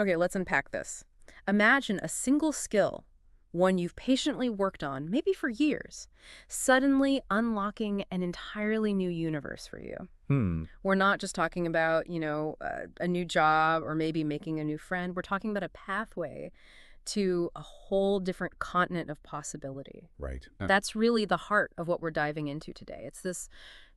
Okay, let's unpack this. Imagine a single skill, one you've patiently worked on, maybe for years, suddenly unlocking an entirely new universe for you. Hmm. We're not just talking about, a new job or maybe making a new friend. We're talking about a pathway to a whole different continent of possibility. Right. That's really the heart of what we're diving into today. It's this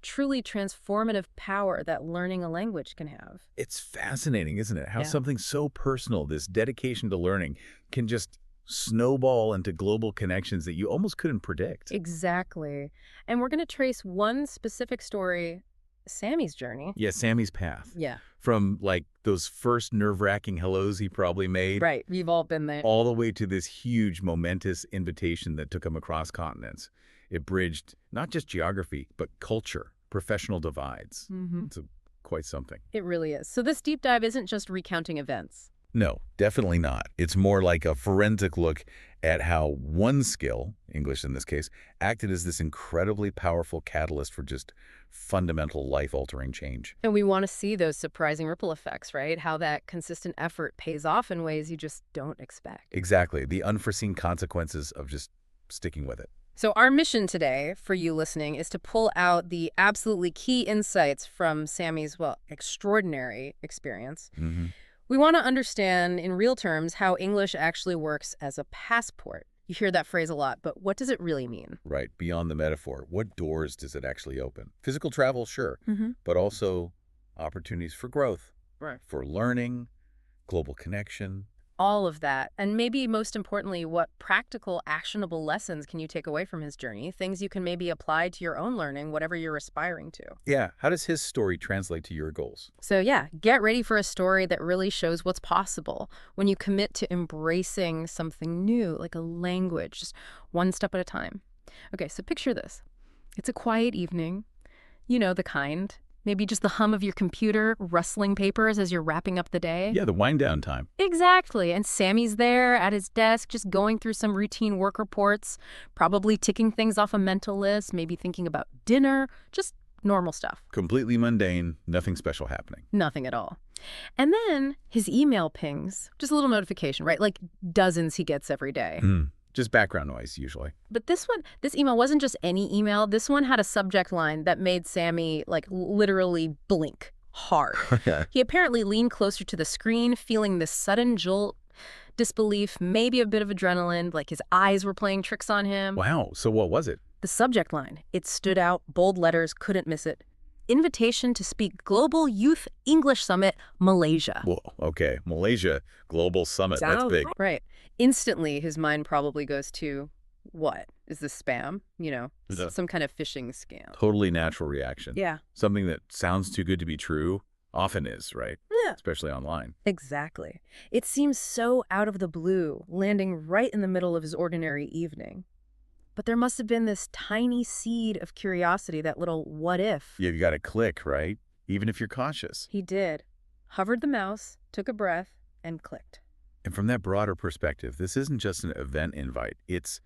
truly transformative power that learning a language can have. It's fascinating, isn't it? How Yeah. something so personal, this dedication to learning, can just snowball into global connections that you almost couldn't predict. Exactly. And we're going to trace one specific story, Sammy's journey. Yeah, Sammy's path. Yeah. From like those first nerve-wracking hellos he probably made, Right. We've all been there. all the way to this huge, momentous invitation that took him across continents. It bridged not just geography, but culture, professional divides. It's quite something. It really is. So this deep dive isn't just recounting events. No, definitely not. It's more like a forensic look at how one skill, English in this case, acted as this incredibly powerful catalyst for just fundamental life-altering change. And we want to see those surprising ripple effects, right? How that consistent effort pays off in ways you just don't expect. Exactly. The unforeseen consequences of just sticking with it. So our mission today for you listening is to pull out the absolutely key insights from Sammy's, well, extraordinary experience. We want to understand in real terms how English actually works as a passport. You hear that phrase a lot, but what does it really mean? Right. Beyond the metaphor, what doors does it actually open? Physical travel, sure, but also opportunities for growth, Right. for learning, global connection. All of that. And maybe most importantly, what practical, actionable lessons can you take away from his journey? Things you can maybe apply to your own learning, whatever you're aspiring to. Yeah. How does his story translate to your goals? So yeah, get ready for a story that really shows what's possible when you commit to embracing something new, like a language, just one step at a time. Okay, so picture this. It's a quiet evening, you know, the kind. Maybe just the hum of your computer, rustling papers as you're wrapping up the day. Yeah, the wind down time. Exactly. And Sammy's there at his desk, just going through some routine work reports, probably ticking things off a mental list, maybe thinking about dinner, just normal stuff. Completely mundane, nothing special happening. Nothing at all. And then his email pings, just a little notification, right? Like dozens he gets every day. Just background noise, usually. But this email wasn't just any email. This one had a subject line that made Sammy, like, literally blink hard. He apparently leaned closer to the screen, feeling this sudden jolt, disbelief, maybe a bit of adrenaline, like his eyes were playing tricks on him. Wow. So what was it? The subject line, it stood out, bold letters, couldn't miss it. Invitation to speak Global Youth English Summit, Malaysia. Whoa, okay. Malaysia Global Summit. That's big. Right. Instantly, his mind probably goes to, what? Is this spam? You know, some kind of phishing scam. Totally natural reaction. Yeah. Something that sounds too good to be true often is, right? Yeah. Especially online. Exactly. It seems so out of the blue, landing right in the middle of his ordinary evening. But there must have been this tiny seed of curiosity, that little what if. You've got to click, right? Even if you're cautious. He did. Hovered the mouse, took a breath, and clicked. And from that broader perspective, this isn't just an event invite. It's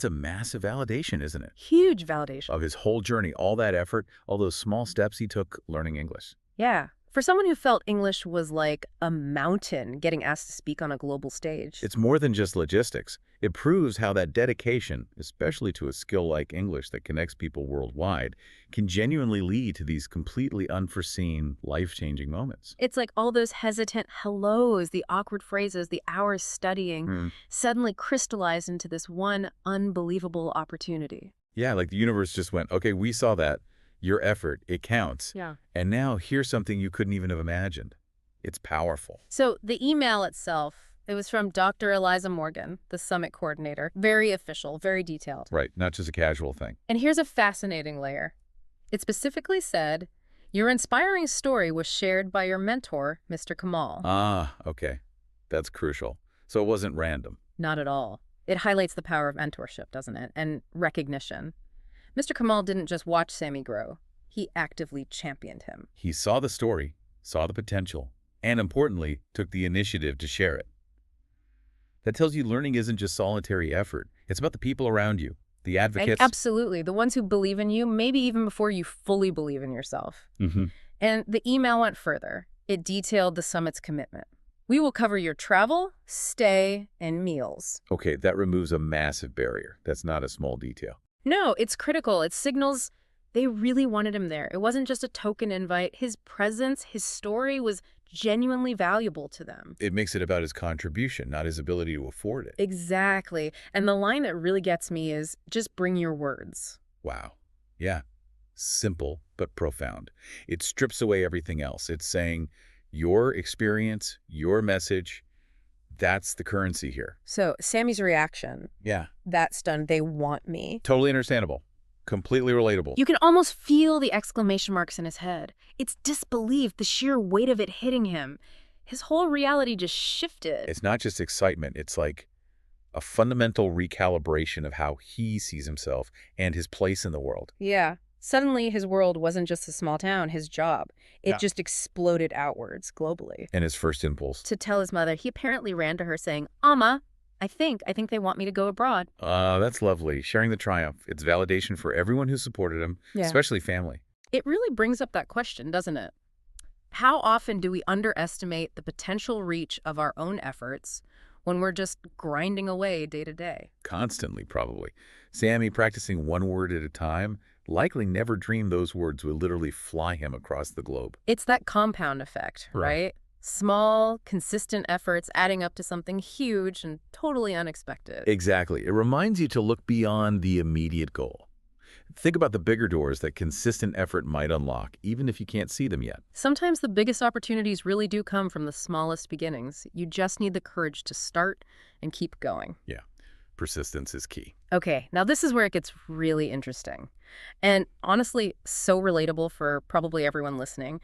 a massive validation, isn't it? Huge validation. Of his whole journey, all that effort, all those small steps he took learning English. Yeah. For someone who felt English was like a mountain getting asked to speak on a global stage. It's more than just logistics. It proves how that dedication, especially to a skill like English that connects people worldwide, can genuinely lead to these completely unforeseen, life-changing moments. It's like all those hesitant hellos, the awkward phrases, the hours studying, suddenly crystallized into this one unbelievable opportunity. Yeah, like the universe just went, okay, we saw that. Your effort, it counts. Yeah. And now here's something you couldn't even have imagined. It's powerful. So the email itself, it was from Dr. Eliza Morgan, the summit coordinator. Very official, very detailed. Right, not just a casual thing. And here's a fascinating layer. It specifically said, your inspiring story was shared by your mentor, Mr. Kamal. Ah, okay. That's crucial. So it wasn't random. Not at all. It highlights the power of mentorship, doesn't it? And recognition. Mr. Kamal didn't just watch Sammy grow. He actively championed him. He saw the story, saw the potential, and importantly, took the initiative to share it. That tells you learning isn't just solitary effort. It's about the people around you, the advocates. Absolutely. The ones who believe in you, maybe even before you fully believe in yourself. And the email went further. It detailed the summit's commitment. We will cover your travel, stay, and meals. Okay, that removes a massive barrier. That's not a small detail. No, it's critical. It signals they really wanted him there. It wasn't just a token invite. His presence, his story was genuinely valuable to them. It makes it about his contribution, not his ability to afford it. Exactly. And the line that really gets me is, just bring your words. Wow. Yeah. Simple, but profound. It strips away everything else. It's saying your experience, your message, that's the currency here. So Sammy's reaction, Yeah. that's done. They want me. Totally understandable. Completely relatable. You can almost feel the exclamation marks in his head. It's disbelief, the sheer weight of it hitting him. His whole reality just shifted. It's not just excitement. It's like a fundamental recalibration of how he sees himself and his place in the world. Yeah. Suddenly, his world wasn't just a small town, his job. It Yeah. just exploded outwards, globally. And his first impulse. To tell his mother, he apparently ran to her saying, Amma, I think they want me to go abroad. That's lovely. Sharing the triumph. It's validation for everyone who supported him, Yeah. especially family. It really brings up that question, doesn't it? How often do we underestimate the potential reach of our own efforts when we're just grinding away day to day? Constantly, probably. Sami, practicing one word at a time, likely never dreamed those words would literally fly him across the globe. It's that compound effect, right? Small, consistent efforts adding up to something huge and totally unexpected. Exactly. It reminds you to look beyond the immediate goal. Think about the bigger doors that consistent effort might unlock, even if you can't see them yet. Sometimes the biggest opportunities really do come from the smallest beginnings. You just need the courage to start and keep going. Yeah. Persistence is key. Okay, now this is where it gets really interesting. And honestly, so relatable for probably everyone listening.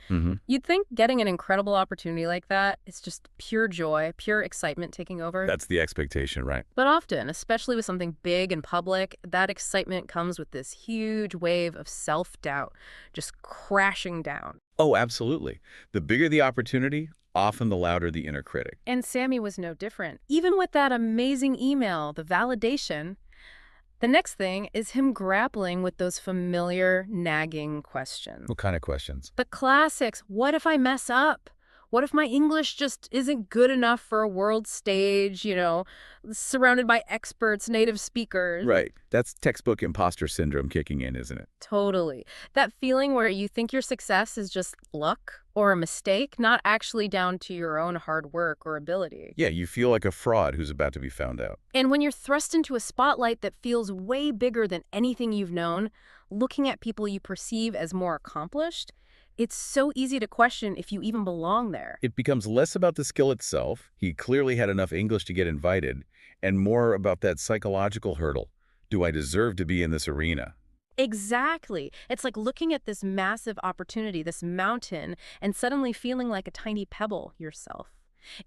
You'd think getting an incredible opportunity like that is just pure joy, pure excitement taking over. That's the expectation, right? But often, especially with something big and public, that excitement comes with this huge wave of self-doubt just crashing down. Oh, absolutely. The bigger the opportunity, often the louder the inner critic. And Sami was no different. Even with that amazing email, the validation, the next thing is him grappling with those familiar, nagging questions. What kind of questions? The classics. What if I mess up? What if my English just isn't good enough for a world stage, surrounded by experts, native speakers? Right. That's textbook imposter syndrome kicking in, isn't it? Totally. That feeling where you think your success is just luck or a mistake, not actually down to your own hard work or ability. Yeah, you feel like a fraud who's about to be found out. And when you're thrust into a spotlight that feels way bigger than anything you've known, looking at people you perceive as more accomplished, it's so easy to question if you even belong there. It becomes less about the skill itself. He clearly had enough English to get invited, and more about that psychological hurdle. Do I deserve to be in this arena? Exactly. It's like looking at this massive opportunity, this mountain, and suddenly feeling like a tiny pebble yourself.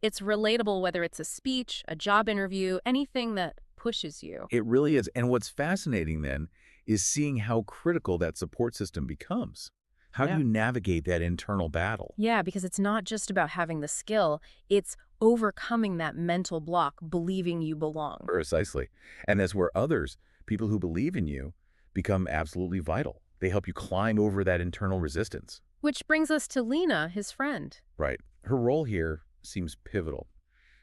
It's relatable whether it's a speech, a job interview, anything that pushes you. It really is. And what's fascinating then is seeing how critical that support system becomes. How do you navigate that internal battle? Yeah, because it's not just about having the skill, it's overcoming that mental block, believing you belong. Precisely. And that's where others, people who believe in you, become absolutely vital. They help you climb over that internal resistance. Which brings us to Lena, his friend. Right. Her role here seems pivotal.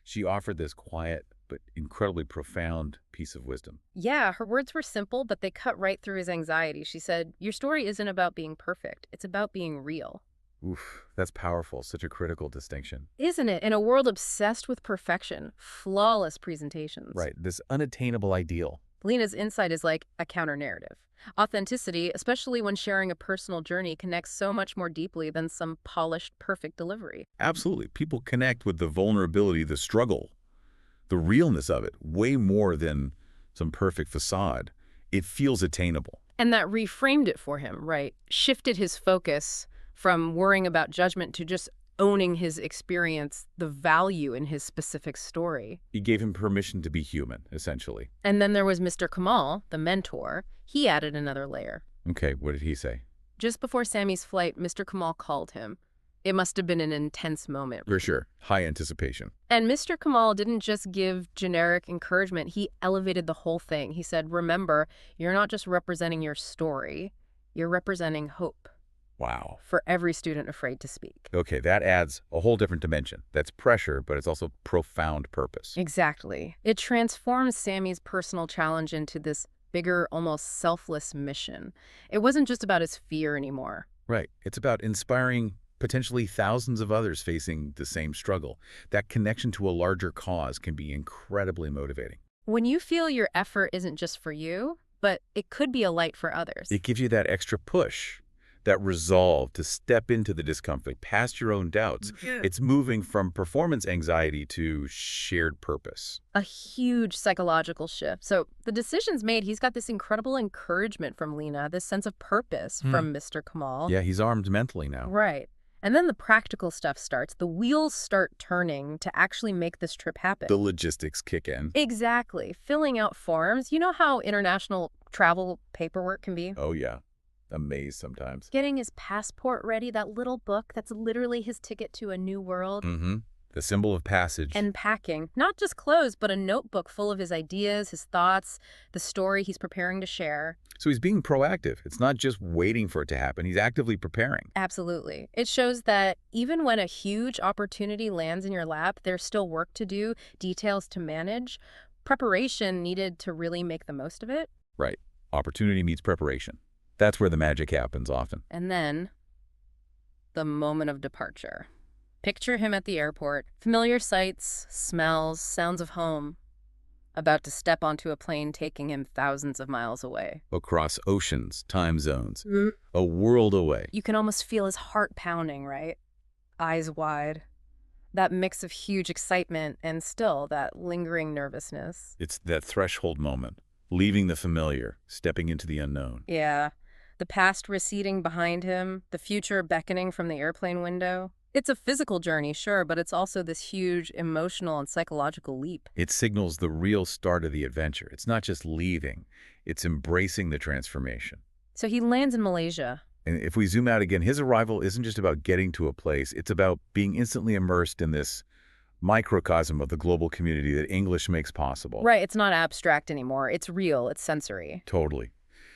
She offered this quiet but incredibly profound piece of wisdom. Yeah, her words were simple, but they cut right through his anxiety. She said, your story isn't about being perfect. It's about being real. Oof, that's powerful. Such a critical distinction. Isn't it? In a world obsessed with perfection, flawless presentations. Right, this unattainable ideal. Lena's insight is like a counter-narrative. Authenticity, especially when sharing a personal journey, connects so much more deeply than some polished, perfect delivery. Absolutely. People connect with the vulnerability, the struggle, the realness of it, way more than some perfect facade. It feels attainable. And that reframed it for him, right? Shifted his focus from worrying about judgment to just owning his experience, the value in his specific story. He gave him permission to be human, essentially. And then there was Mr. Kamal, the mentor. He added another layer. Okay, what did he say? Just before Sami's flight, Mr. Kamal called him. It must have been an intense moment. For sure. High anticipation. And Mr. Kamal didn't just give generic encouragement. He elevated the whole thing. He said, remember, you're not just representing your story. You're representing hope. Wow. for every student afraid to speak. Okay, that adds a whole different dimension. That's pressure, but it's also profound purpose. Exactly. It transforms Sammy's personal challenge into this bigger, almost selfless mission. It wasn't just about his fear anymore. Right. It's about inspiring potentially thousands of others facing the same struggle. That connection to a larger cause can be incredibly motivating. When you feel your effort isn't just for you, but it could be a light for others. It gives you that extra push, that resolve to step into the discomfort, past your own doubts. It's moving from performance anxiety to shared purpose. A huge psychological shift. So the decisions made, he's got this incredible encouragement from Lena, this sense of purpose from Mr. Kamal. Yeah, he's armed mentally now. Right. And then the practical stuff starts. The wheels start turning to actually make this trip happen. The logistics kick in. Exactly. Filling out forms. You know how international travel paperwork can be? Oh, yeah. Amazed sometimes. Getting his passport ready, that little book that's literally his ticket to a new world. The symbol of passage. And packing. Not just clothes, but a notebook full of his ideas, his thoughts, the story he's preparing to share. So he's being proactive. It's not just waiting for it to happen. He's actively preparing. Absolutely. It shows that even when a huge opportunity lands in your lap, there's still work to do, details to manage, preparation needed to really make the most of it. Right. Opportunity meets preparation. That's where the magic happens often. And then, the moment of departure. Picture him at the airport, familiar sights, smells, sounds of home, about to step onto a plane taking him thousands of miles away. Across oceans, time zones, a world away. You can almost feel his heart pounding, right? Eyes wide. That mix of huge excitement and still that lingering nervousness. It's that threshold moment, leaving the familiar, stepping into the unknown. Yeah. The past receding behind him, the future beckoning from the airplane window. It's a physical journey, sure, but it's also this huge emotional and psychological leap. It signals the real start of the adventure. It's not just leaving, it's embracing the transformation. So he lands in Malaysia. And if we zoom out again, his arrival isn't just about getting to a place. It's about being instantly immersed in this microcosm of the global community that English makes possible. Right, it's not abstract anymore. It's real, it's sensory. Totally.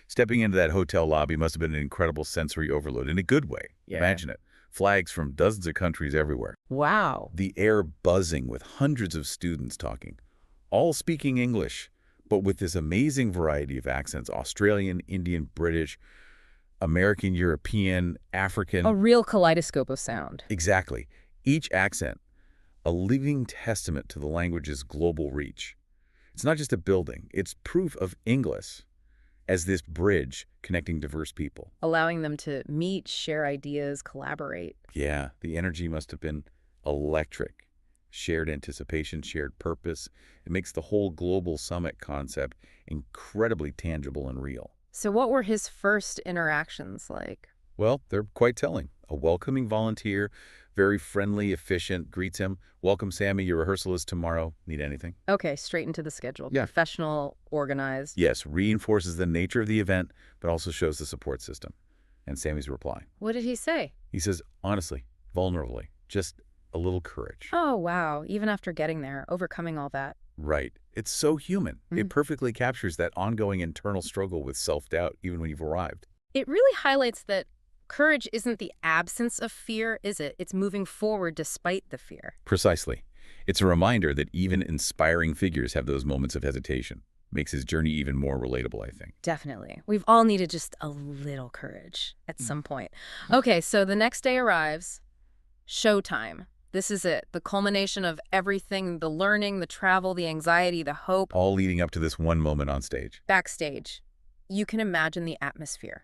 Stepping into that hotel lobby must have been an incredible sensory overload in a good way. Yeah. Imagine it. Flags from dozens of countries everywhere. Wow. The air buzzing with hundreds of students talking, all speaking English, but with this amazing variety of accents: Australian, Indian, British, American, European, African. A real kaleidoscope of sound. Exactly. Each accent, a living testament to the language's global reach. It's not just a building, it's proof of English as this bridge connecting diverse people. Allowing them to meet, share ideas, collaborate. Yeah, the energy must have been electric. Shared anticipation, shared purpose. It makes the whole global summit concept incredibly tangible and real. So what were his first interactions like? Well, they're quite telling. A welcoming volunteer, very friendly, efficient, greets him. Welcome, Sami. Your rehearsal is tomorrow. Need anything? Okay, straight into the schedule. Yeah. Professional, organized. Yes, reinforces the nature of the event, but also shows the support system. And Sami's reply. What did he say? He says, honestly, vulnerably, just a little courage. Oh, wow. Even after getting there, overcoming all that. Right. It's so human. It perfectly captures that ongoing internal struggle with self-doubt, even when you've arrived. It really highlights that courage isn't the absence of fear, is it? It's moving forward despite the fear. Precisely. It's a reminder that even inspiring figures have those moments of hesitation. Makes his journey even more relatable, I think. Definitely. We've all needed just a little courage at some point. Okay, so the next day arrives. Showtime. This is it. The culmination of everything, the learning, the travel, the anxiety, the hope. All leading up to this one moment on stage. Backstage. You can imagine the atmosphere.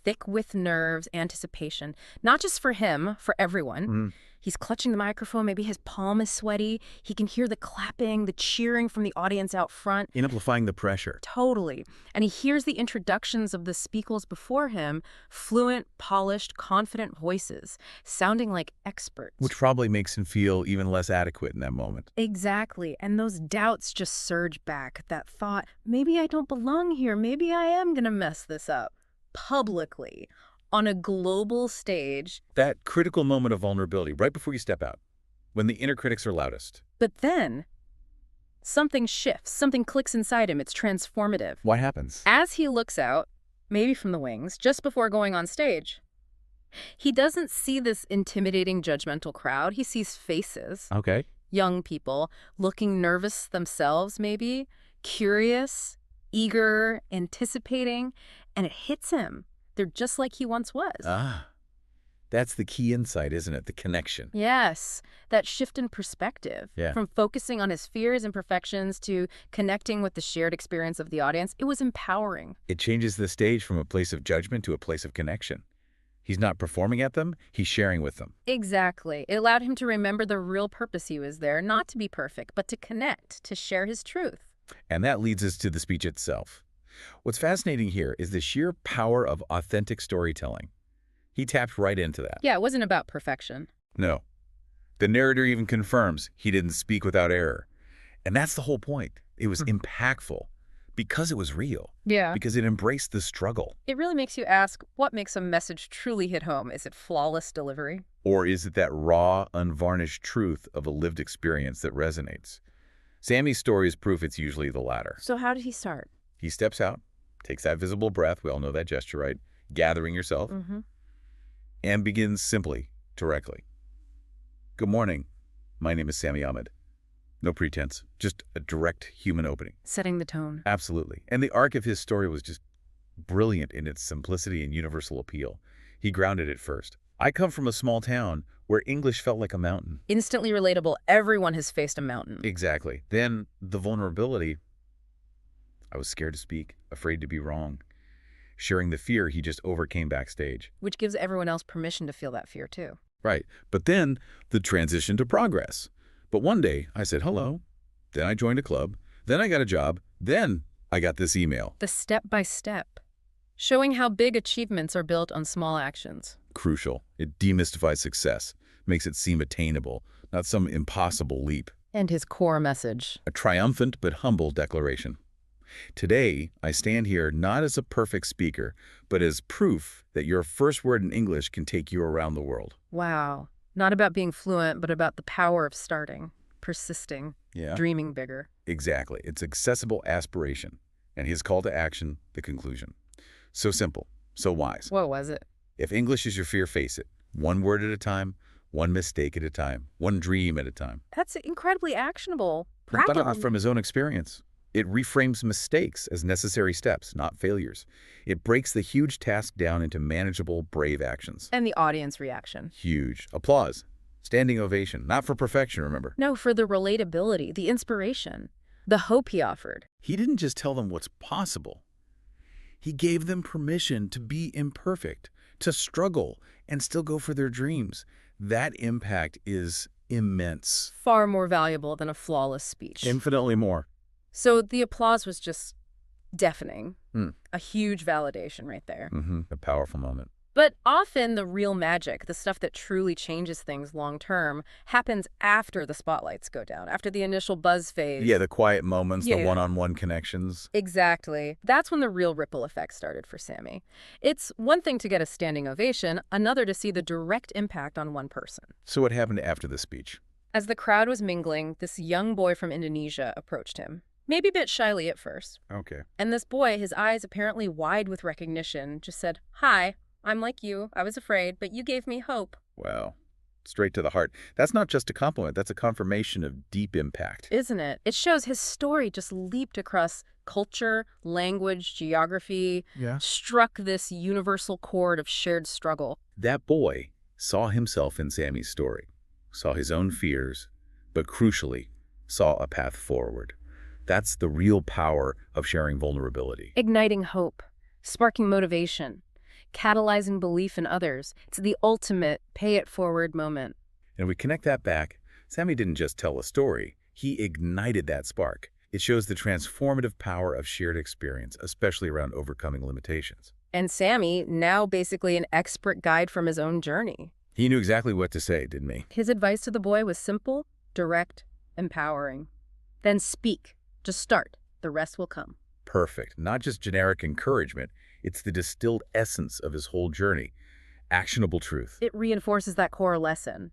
Thick with nerves, anticipation. Not just for him, for everyone. He's clutching the microphone. Maybe his palm is sweaty. He can hear the clapping, the cheering from the audience out front. Amplifying the pressure. Totally. And he hears the introductions of the speakers before him, fluent, polished, confident voices, sounding like experts. Which probably makes him feel even less adequate in that moment. Exactly. And those doubts just surge back. That thought, maybe I don't belong here. Maybe I am going to mess this up. Publicly. On a global stage. That critical moment of vulnerability right before you step out, when the inner critics are loudest. But then, something shifts. Something clicks inside him. It's transformative. What happens? As he looks out, maybe from the wings, just before going on stage, He doesn't see this intimidating, judgmental crowd. He sees faces, Okay. young people, looking nervous themselves, maybe, curious, eager, anticipating, and it hits him. They're just like he once was. Ah, that's the key insight, isn't it? The connection. Yes, that shift in perspective, Yeah. from focusing on his fears and imperfections to connecting with the shared experience of the audience, it was empowering. It changes the stage from a place of judgment to a place of connection. He's not performing at them, he's sharing with them. Exactly. It allowed him to remember the real purpose he was there, not to be perfect, but to connect, to share his truth. And that leads us to the speech itself. What's fascinating here is the sheer power of authentic storytelling. He tapped right into that. Yeah, it wasn't about perfection. No. The narrator even confirms he didn't speak without error. And that's the whole point. It was impactful because it was real, Yeah. because it embraced the struggle. It really makes you ask, what makes a message truly hit home? Is it flawless delivery? Or is it that raw, unvarnished truth of a lived experience that resonates? Sammy's story is proof it's usually the latter. So how did he start? He steps out, takes that visible breath, we all know that gesture, right? Gathering yourself, and begins simply, directly. Good morning. My name is Sami Ahmed. No pretense, just a direct human opening. Setting the tone. Absolutely. And the arc of his story was just brilliant in its simplicity and universal appeal. He grounded it first. I come from a small town where English felt like a mountain. Instantly relatable. Everyone has faced a mountain. Exactly. Then the vulnerability. I was scared to speak, afraid to be wrong. Sharing the fear he just overcame backstage. Which gives everyone else permission to feel that fear too. Right. But then the transition to progress. But one day I said hello, then I joined a club, then I got a job, then I got this email. The step-by-step. Showing how big achievements are built on small actions. Crucial. It demystifies success, makes it seem attainable, not some impossible leap. And his core message. A triumphant but humble declaration. Today, I stand here not as a perfect speaker, but as proof that your first word in English can take you around the world. Wow. Not about being fluent, but about the power of starting, persisting, Yeah, dreaming bigger. exactly. It's accessible aspiration. And his call to action, the conclusion. So simple, so wise. What was it? If English is your fear, face it. One word at a time, one mistake at a time, one dream at a time. That's incredibly actionable. Practical. From his own experience. It reframes mistakes as necessary steps, not failures. It breaks the huge task down into manageable, brave actions. And the audience reaction. Huge. Applause. Standing ovation. Not for perfection, remember. No, for the relatability, the inspiration, the hope he offered. He didn't just tell them what's possible. He gave them permission to be imperfect, to struggle, and still go for their dreams. That impact is immense. Far more valuable than a flawless speech. Infinitely more. So the applause was just deafening. Hmm. A huge validation right there. A powerful moment. But often the real magic, the stuff that truly changes things long term, happens after the spotlights go down, after the initial buzz phase. Yeah, the quiet moments, Yeah. the one-on-one connections. Exactly. That's when the real ripple effect started for Sami. It's one thing to get a standing ovation, another to see the direct impact on one person. So what happened after the speech? As the crowd was mingling, this young boy from Indonesia approached him, maybe a bit shyly at first. Okay. And this boy, his eyes apparently wide with recognition, just said, "Hi, I'm like you. I was afraid, but you gave me hope." Wow. Straight to the heart. That's not just a compliment. That's a confirmation of deep impact. Isn't it? It shows his story just leaped across culture, language, geography, Yeah. struck this universal chord of shared struggle. That boy saw himself in Sammy's story, saw his own fears, but crucially, saw a path forward. That's the real power of sharing vulnerability. Igniting hope, sparking motivation, catalyzing belief in others. It's the ultimate pay-it-forward moment. And we connect that back. Sami didn't just tell a story. He ignited that spark. It shows the transformative power of shared experience, especially around overcoming limitations. And Sami, now basically an expert guide from his own journey. He knew exactly what to say, didn't he? His advice to the boy was simple, direct, empowering. Then speak. Just start. The rest will come. Perfect. Not just generic encouragement. It's the distilled essence of his whole journey. Actionable truth. It reinforces that core lesson.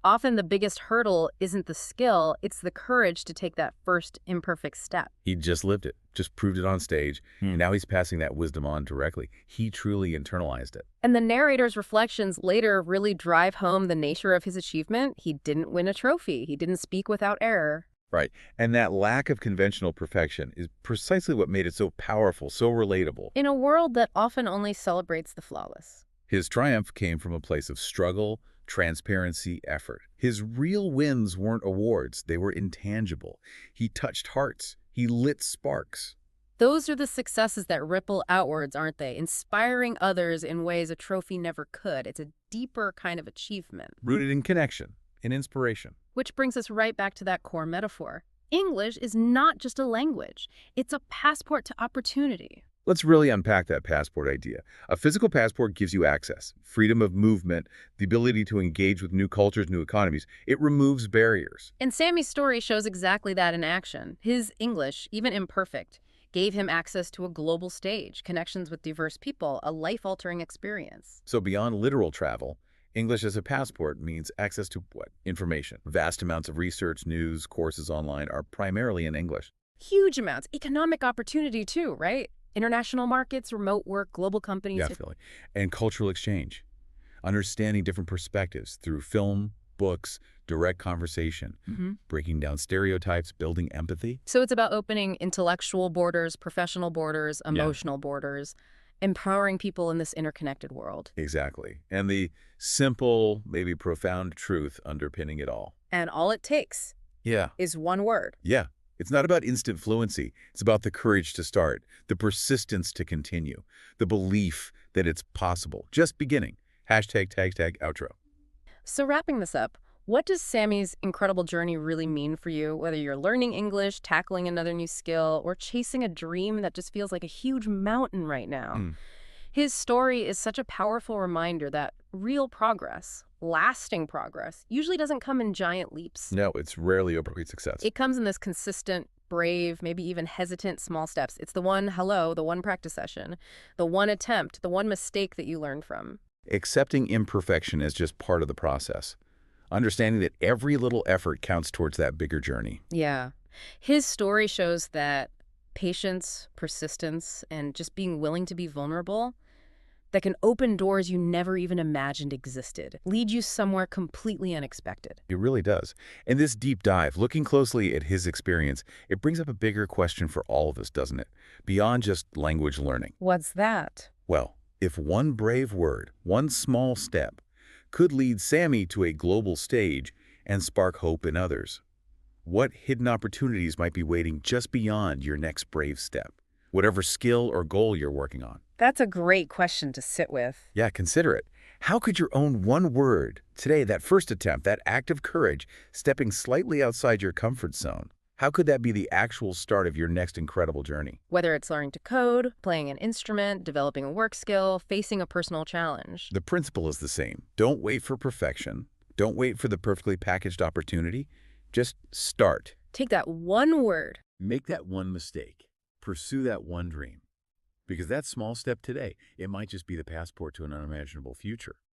Often the biggest hurdle isn't the skill, it's the courage to take that first imperfect step. He just lived it, just proved it on stage, and now he's passing that wisdom on directly. He truly internalized it. And the narrator's reflections later really drive home the nature of his achievement. He didn't win a trophy. He didn't speak without error. Right. And that lack of conventional perfection is precisely what made it so powerful, so relatable. In a world that often only celebrates the flawless. His triumph came from a place of struggle, transparency, effort. His real wins weren't awards. They were intangible. He touched hearts. He lit sparks. Those are the successes that ripple outwards, aren't they? Inspiring others in ways a trophy never could. It's a deeper kind of achievement. Rooted in connection, in inspiration. Which brings us right back to that core metaphor. English is not just a language. It's a passport to opportunity. Let's really unpack that passport idea. A physical passport gives you access, freedom of movement, the ability to engage with new cultures, new economies. It removes barriers. And Sammy's story shows exactly that in action. His English, even imperfect, gave him access to a global stage, connections with diverse people, a life-altering experience. So beyond literal travel, English as a passport means access to what? Information. Vast amounts of research, news, courses online are primarily in English. Huge amounts. Economic opportunity too, right? International markets, remote work, global companies. Definitely. And cultural exchange. Understanding different perspectives through film, books, direct conversation, breaking down stereotypes, building empathy. So it's about opening intellectual borders, professional borders, emotional borders, empowering people in this interconnected world. Exactly. And the simple, maybe profound truth underpinning it all. And all it takes is one word. Yeah. It's not about instant fluency. It's about the courage to start, the persistence to continue, the belief that it's possible. Just beginning. Hashtag, tag, outro. So wrapping this up, what does Sammy's incredible journey really mean for you, whether you're learning English, tackling another new skill, or chasing a dream that just feels like a huge mountain right now? His story is such a powerful reminder that real progress, lasting progress, usually doesn't come in giant leaps. No, it's rarely overnight success. It comes in this consistent, brave, maybe even hesitant small steps. It's the one hello, the one practice session, the one attempt, the one mistake that you learn from. Accepting imperfection as just part of the process. Understanding that every little effort counts towards that bigger journey. Yeah. His story shows that patience, persistence, and just being willing to be vulnerable that can open doors you never even imagined existed, lead you somewhere completely unexpected. It really does. In this deep dive, looking closely at his experience, it brings up a bigger question for all of us, doesn't it? Beyond just language learning. What's that? Well, if one brave word, one small step, could lead Sami to a global stage and spark hope in others, what hidden opportunities might be waiting just beyond your next brave step, whatever skill or goal you're working on? That's a great question to sit with. Yeah, consider it. How could your own one word, today, that first attempt, that act of courage, stepping slightly outside your comfort zone, how could that be the actual start of your next incredible journey? Whether it's learning to code, playing an instrument, developing a work skill, facing a personal challenge. The principle is the same. Don't wait for perfection. Don't wait for the perfectly packaged opportunity. Just start. Take that one word. Make that one mistake. Pursue that one dream. Because that small step today, it might just be the passport to an unimaginable future.